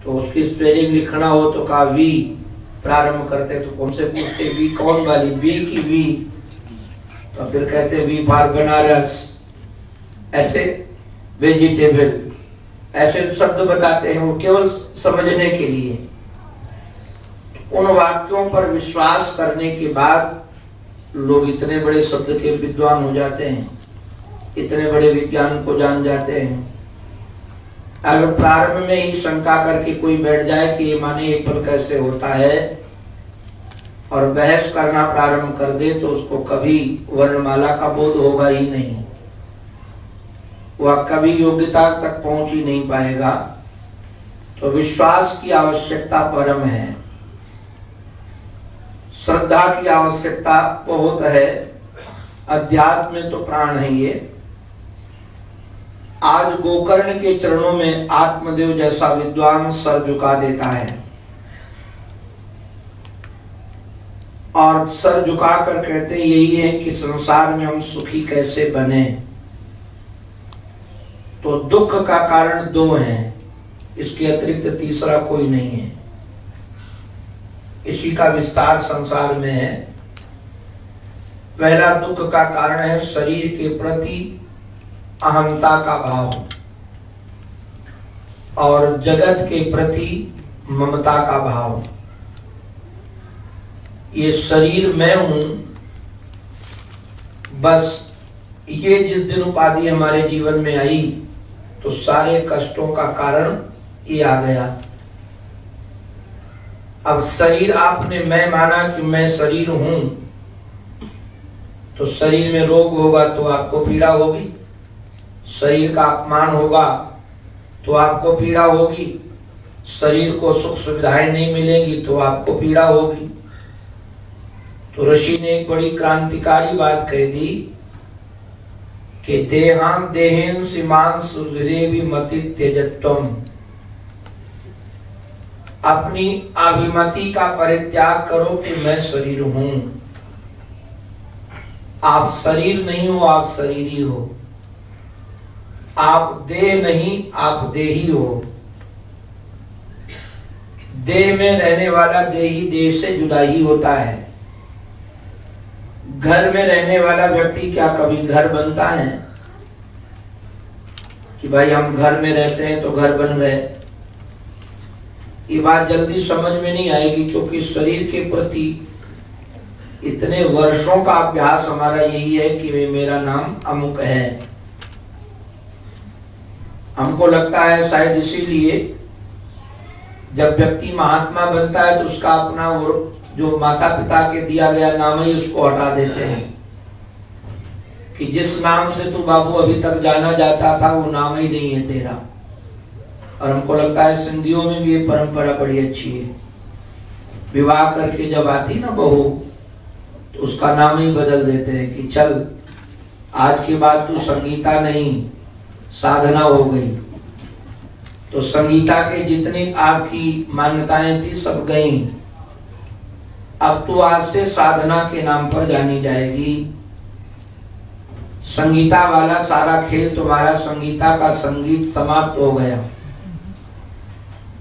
तो उसकी स्पेलिंग लिखना हो तो कहा वी प्रारंभ करते, तो कौन से पूछते वी कौन वाली, बी की वी, तो फिर कहते वी फॉर बनारस, ऐसे वेजिटेबल, ऐसे शब्द बताते हैं वो केवल समझने के लिए। उन वाक्यों पर विश्वास करने के बाद लोग इतने बड़े शब्द के विद्वान हो जाते हैं, इतने बड़े विज्ञान को जान जाते हैं। अगर प्रारंभ में ही शंका करके कोई बैठ जाए कि ये माने एप्पल कैसे होता है और बहस करना प्रारंभ कर दे, तो उसको कभी वर्णमाला का बोध होगा ही नहीं, वह कभी योग्यता तक पहुंच ही नहीं पाएगा। तो विश्वास की आवश्यकता परम है, श्रद्धा की आवश्यकता बहुत है, अध्यात्म में तो प्राण है ये। आज गोकर्ण के चरणों में आत्मदेव जैसा विद्वान सर झुका देता है और सर झुकाकर कहते यही है कि संसार में हम सुखी कैसे बने। तो दुख का कारण दो हैं, इसके अतिरिक्त तीसरा कोई नहीं है। इसी का विस्तार संसार में है। पहला दुख का कारण है शरीर के प्रति अहंता का भाव और जगत के प्रति ममता का भाव। ये शरीर मैं हूं, बस ये जिस दिन उपाधि हमारे जीवन में आई तो सारे कष्टों का कारण ये आ गया। अब शरीर आपने मैं माना कि मैं शरीर हूं, तो शरीर में रोग होगा तो आपको पीड़ा होगी, शरीर का अपमान होगा तो आपको पीड़ा होगी, शरीर को सुख सुविधाएं नहीं मिलेंगी तो आपको पीड़ा होगी। तो ऋषि ने एक बड़ी क्रांतिकारी बात कह दी कि देहां देहेन सीमान सुधरे भी मति त्यजत्वम, अपनी अभिमति का परित्याग करो कि मैं शरीर हूं। आप शरीर नहीं हो, आप शरीरी हो। आप देह नहीं, आप देही हो। देह में रहने वाला देही देह से जुदा ही होता है। घर में रहने वाला व्यक्ति क्या कभी घर बनता है कि भाई हम घर में रहते हैं तो घर बन गए? ये बात जल्दी समझ में नहीं आएगी, क्योंकि शरीर के प्रति इतने वर्षों का अभ्यास हमारा यही है कि मेरा नाम अमुक है। हमको लगता है शायद इसीलिए जब व्यक्ति महात्मा बनता है तो उसका अपना जो माता पिता के दिया गया नाम ही उसको हटा देते हैं कि जिस नाम से तू बाबू अभी तक जाना जाता था वो नाम ही नहीं है तेरा। और हमको लगता है सिंधियों में भी ये परंपरा बड़ी अच्छी है, विवाह करके जब आती ना बहू तो उसका नाम ही बदल देते हैं कि चल आज के बाद तू संगीता नहीं साधना हो गई। तो संगीता के जितनी आपकी मान्यताएं थी सब गई, अब तू आज से साधना के नाम पर जानी जाएगी। संगीता वाला सारा खेल तुम्हारा, संगीता का संगीत समाप्त हो गया।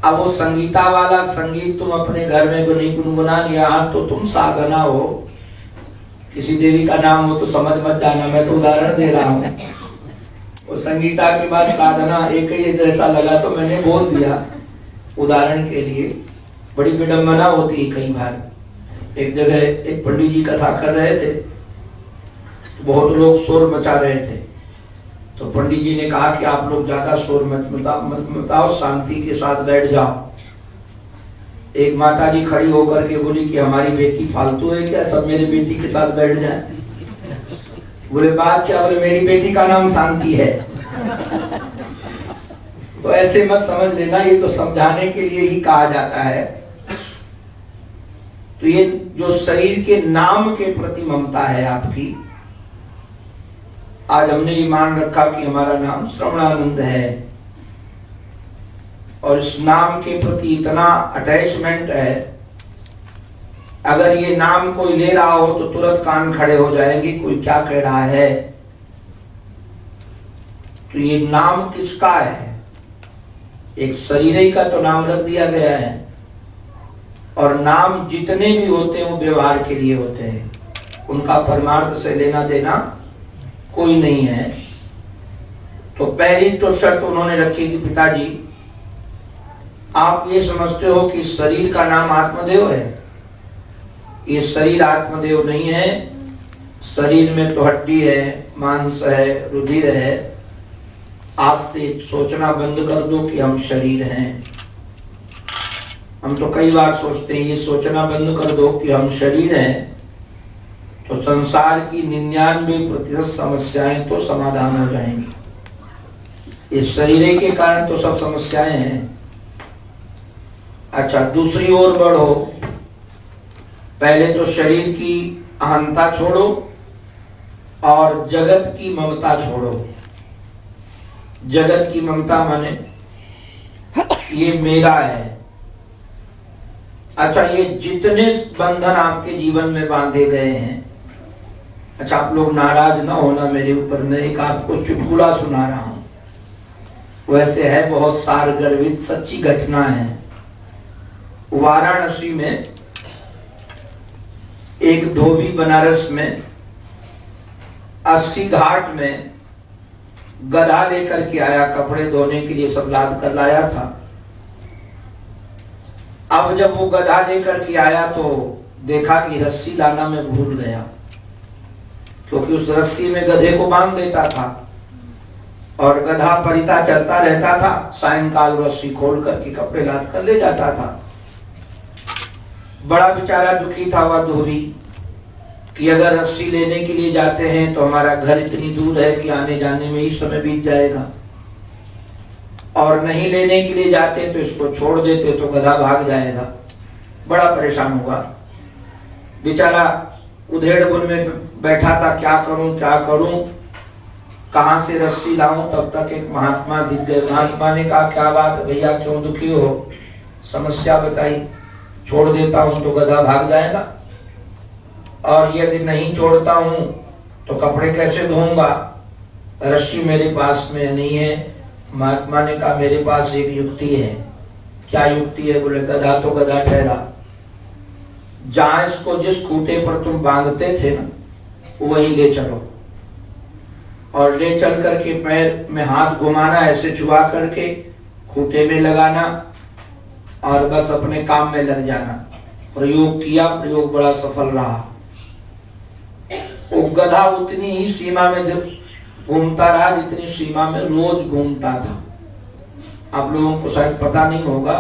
अब वो संगीता वाला संगीत तुम अपने घर में गुनगुना लिया, तो तुम साधना हो। किसी देवी का नाम हो तो समझ मत जाना, मैं तो उदाहरण दे रहा हूँ। वो संगीता के बाद साधना एक ही जैसा लगा तो मैंने बोल दिया उदाहरण के लिए। बड़ी विडंबना होती है कई बार। एक जगह एक पंडित जी कथा कर रहे थे, बहुत लोग शोर मचा रहे थे, तो पंडित जी ने कहा कि आप लोग ज्यादा शोर मत मचाओ, शांति के साथ बैठ जाओ। एक माता जी खड़ी होकर के बोली कि हमारी बेटी फालतू है क्या, सब मेरी बेटी के साथ बैठ जाए। बोले बात क्या? बोले मेरी बेटी का नाम शांति है। तो ऐसे मत समझ लेना, ये तो समझाने के लिए ही कहा जाता है। तो ये जो शरीर के नाम के प्रति ममता है आपकी, आज हमने ये मान रखा कि हमारा नाम श्रवणानंद है और इस नाम के प्रति इतना अटैचमेंट है, अगर ये नाम कोई ले रहा हो तो तुरंत कान खड़े हो जाएंगे, कोई क्या कह रहा है। तो ये नाम किसका है? एक शरीर ही का तो नाम रख दिया गया है, और नाम जितने भी होते हैं वो व्यवहार के लिए होते हैं, उनका परमार्थ से लेना देना कोई नहीं है। तो पहली तो शर्त उन्होंने रखी कि पिताजी आप ये समझते हो कि शरीर का नाम आत्मदेव है? ये शरीर आत्मदेव नहीं है। शरीर में तो हड्डी है, मांस है, रुधिर है। आज से सोचना बंद कर दो कि हम शरीर हैं। हम तो कई बार सोचते हैं, ये सोचना बंद कर दो कि हम शरीर हैं, तो संसार की 99% समस्याएं तो समाधान हो जाएंगी। इस शरीर के कारण तो सब समस्याएं हैं। अच्छा, दूसरी ओर बढ़ो। पहले तो शरीर की अहंता छोड़ो और जगत की ममता छोड़ो। जगत की ममता माने ये मेरा है। अच्छा, ये जितने बंधन आपके जीवन में बांधे गए हैं, अच्छा आप लोग नाराज ना होना मेरे ऊपर, मैं एक आपको चुटकुला सुना रहा हूं। वैसे है बहुत सार गर्वित सच्ची घटना है। वाराणसी में एक धोबी बनारस में 80 घाट में गधा लेकर के आया, कपड़े धोने के लिए सब लाद कर लाया था। अब जब वो गधा लेकर के आया तो देखा कि रस्सी लाना में भूल गया, क्योंकि उस रस्सी में गधे को बांध देता था और गधा परिता चलता रहता था। सायंकाल रस्सी खोल करके कपड़े लाद कर ले जाता था। बड़ा बेचारा दुखी था वह धोबी कि अगर रस्सी लेने के लिए जाते हैं तो हमारा घर इतनी दूर है कि आने जाने में ही समय बीत जाएगा, और नहीं लेने के लिए जाते तो इसको छोड़ देते तो गधा भाग जाएगा। बड़ा परेशान हुआ बेचारा, उधेड़ बुन में बैठा था, क्या करूं क्या करूं, कहां से रस्सी लाऊं। तब तक एक महात्मा दिख गए। महात्मा ने कहा क्या बात भैया, क्यों दुखी हो, समस्या बताई। छोड़ देता हूं तो गधा भाग जाएगा, और यदि नहीं छोड़ता हूं तो कपड़े कैसे धोऊंगा, रस्सी मेरे पास में नहीं है। महात्मा ने कहा मेरे पास एक युक्ति है। क्या युक्ति है? बोले गधा तो गधा ठहरा, जहां इसको जिस खूंटे पर तुम बांधते थे ना वहीं ले चलो, और ले चल करके पैर में हाथ घुमाना, ऐसे चुबा करके खूंटे में लगाना और बस अपने काम में लग जाना। प्रयोग किया, प्रयोग बड़ा सफल रहा। वो गधा उतनी ही सीमा में जब घूमता रहा जितनी सीमा में रोज घूमता था। आप लोगों को शायद पता नहीं होगा,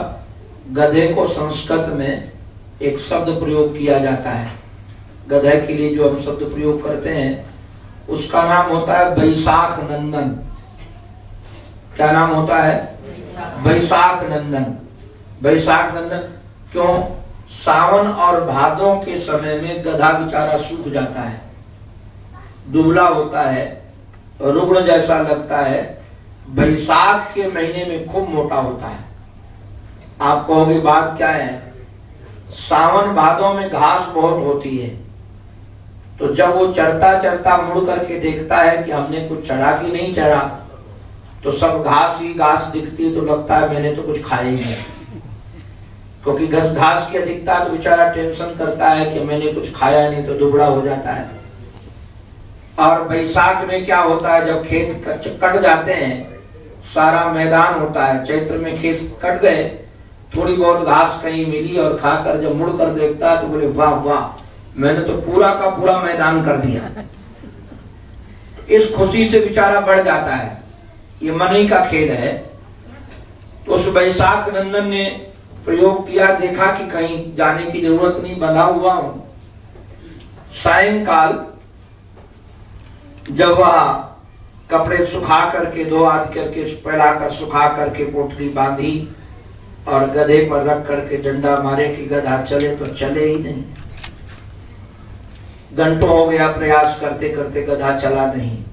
गधे को संस्कृत में एक शब्द प्रयोग किया जाता है। गधे के लिए जो हम शब्द प्रयोग करते हैं उसका नाम होता है बैसाख नंदन। क्या नाम होता है? बैसाख नंदन। बैसाख नंदन क्यों? सावन और भादों के समय में गधा बेचारा सूख जाता है, दुबला होता है, रुग्ण जैसा लगता है। बैसाख के महीने में खूब मोटा होता है। आप कहोगे बात क्या है? सावन भादों में घास बहुत होती है, तो जब वो चढ़ता चढ़ता मुड़ करके देखता है कि हमने कुछ चढ़ा कि नहीं चढ़ा, तो सब घास ही घास दिखती है, तो लगता है मैंने तो कुछ खाया ही नहीं, क्योंकि घास की अधिकता तो बेचारा टेंशन करता है कि मैंने कुछ खाया नहीं, तो दुबला हो जाता है। और बैसाख में क्या होता है, जब खेत कट जाते हैं, सारा मैदान होता है, चैत्र में खेत कट गए, थोड़ी बहुत घास कहीं मिली और खाकर जब मुड़ कर देखता है तो बोले वाह वाह, मैंने तो पूरा का पूरा मैदान कर दिया। इस खुशी से बेचारा बढ़ जाता है। ये मन ही का खेल है। तो उस बैसाख नंदन ने प्रयोग किया, देखा कि कहीं जाने की जरूरत नहीं, बंधा हुआ हूं। सायंकाल जब वह कपड़े सुखा करके दो हाथ करके फैलाकर सुखा करके पोटली बांधी और गधे पर रख करके डंडा मारे कि गधा चले, तो चले ही नहीं। घंटों हो गया प्रयास करते करते, गधा चला नहीं।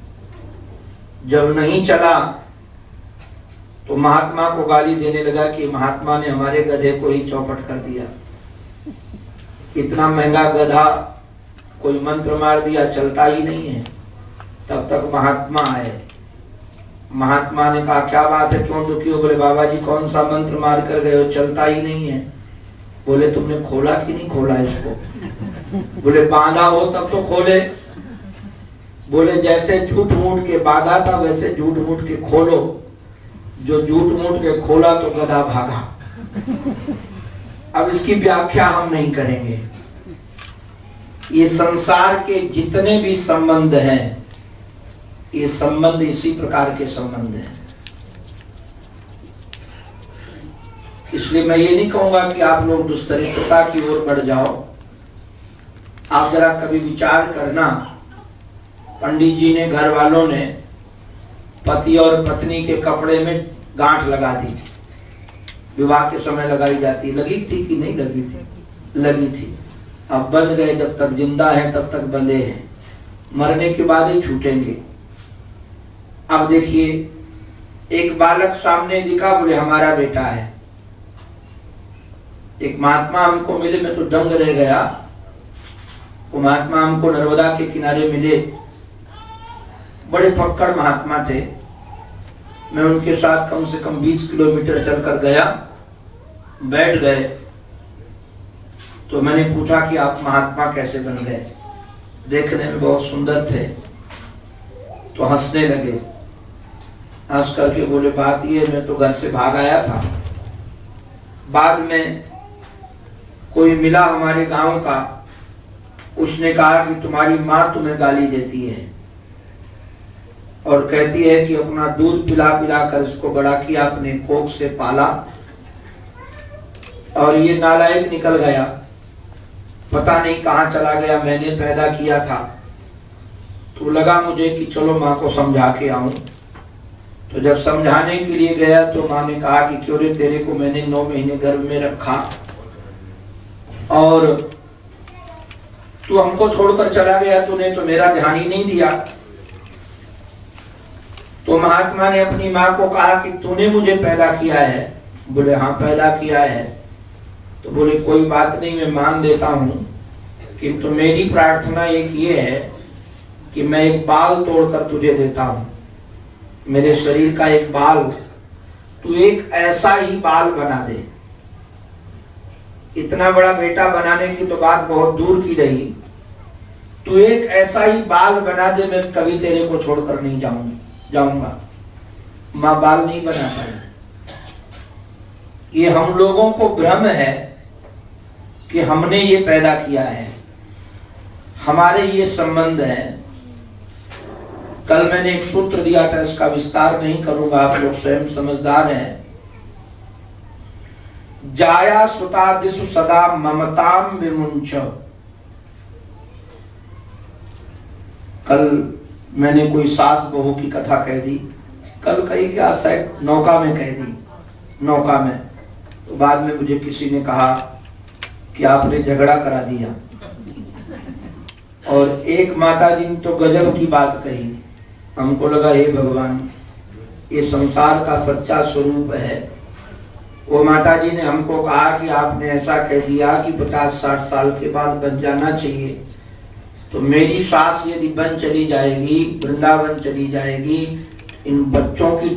जब नहीं चला तो महात्मा को गाली देने लगा कि महात्मा ने हमारे गधे को ही चौपट कर दिया। इतना महंगा गधा, कोई मंत्र मार दिया, चलता ही नहीं है। तब तक महात्मा आए महात्मा ने कहा क्या बात है, क्यों दुखी हो? बोले बाबा जी कौन सा मंत्र मार कर गए हो, चलता ही नहीं है। बोले तुमने खोला कि नहीं खोला इसको? बोले बांधा हो तब तो खोले। बोले जैसे झूठ मूठ के बांधा था वैसे झूठ मूठ के खोलो। जो झूठ मूठ के खोला तो गधा भागा। अब इसकी व्याख्या हम नहीं करेंगे। ये संसार के जितने भी संबंध हैं, ये संबंध इसी प्रकार के संबंध हैं। इसलिए मैं ये नहीं कहूंगा कि आप लोग दुष्टता की ओर बढ़ जाओ। आप जरा कभी विचार करना, पंडित जी ने, घर वालों ने पति और पत्नी के कपड़े में गांठ लगा दी। विवाह के समय लगाई जाती, लगी थी कि नहीं लगी थी? लगी थी। अब बंध गए, जब तक जिंदा है तब तक बंधे हैं, मरने के बाद ही छूटेंगे। अब देखिए, एक बालक सामने दिखा, बोले हमारा बेटा है। एक महात्मा हमको मिले, मैं तो दंग रह गया। वो महात्मा हमको नर्मदा के किनारे मिले, बड़े फक्कड़ महात्मा थे। मैं उनके साथ कम से कम 20 किलोमीटर चलकर गया, बैठ गए। तो मैंने पूछा कि आप महात्मा कैसे बन गए? देखने में बहुत सुंदर थे। तो हंसने लगे। हंस करके बोले बात ये, मैं तो घर से भाग आया था। बाद में कोई मिला हमारे गांव का, उसने कहा कि तुम्हारी माँ तुम्हें गाली देती है और कहती है कि अपना दूध पिला पिला कर इसको बड़ा किया, अपने कोख से पाला और ये नालायक निकल गया, पता नहीं कहाँ चला गया, मैंने पैदा किया था। तो लगा मुझे कि चलो माँ को समझा के आऊं। तो जब समझाने के लिए गया तो माँ ने कहा कि क्यों रे, तेरे को मैंने 9 महीने गर्भ में रखा और तू हमको छोड़कर चला गया, तूने तो मेरा ध्यान ही नहीं दिया। तो महात्मा ने अपनी माँ को कहा कि तूने मुझे पैदा किया है? बोले हाँ पैदा किया है। तो बोले कोई बात नहीं, मैं मान लेता हूँ, किंतु मेरी प्रार्थना एक ये है कि मैं एक बाल तोड़कर तुझे देता हूँ, मेरे शरीर का एक बाल, तू एक ऐसा ही बाल बना दे। इतना बड़ा बेटा बनाने की तो बात बहुत दूर की रही, तू एक ऐसा ही बाल बना दे, मैं कभी तेरे को छोड़कर नहीं जाऊंगा। माँ बाल नहीं बना पाई। ये हम लोगों को भ्रम है कि हमने ये पैदा किया है, हमारे ये संबंध है। कल मैंने एक सूत्र दिया था, इसका विस्तार नहीं करूंगा, आप लोग स्वयं समझदार हैं। जाया सुतादिषु सदा ममताम विमुंच। कल मैंने कोई सास बहू की कथा कह दी, कल कही क्या, शायद नौका में कह दी, नौका में। तो बाद में मुझे किसी ने कहा कि आपने झगड़ा करा दिया। और एक माता जी ने तो गजब की बात कही, हमको लगा हे भगवान, ये संसार का सच्चा स्वरूप है। वो माता जी ने हमको कहा कि आपने ऐसा कह दिया कि 50-60 साल के बाद बन जाना चाहिए। तो मेरी सास यदि बन चली जाएगी, वृंदावन चली जाएगी, इन बच्चों की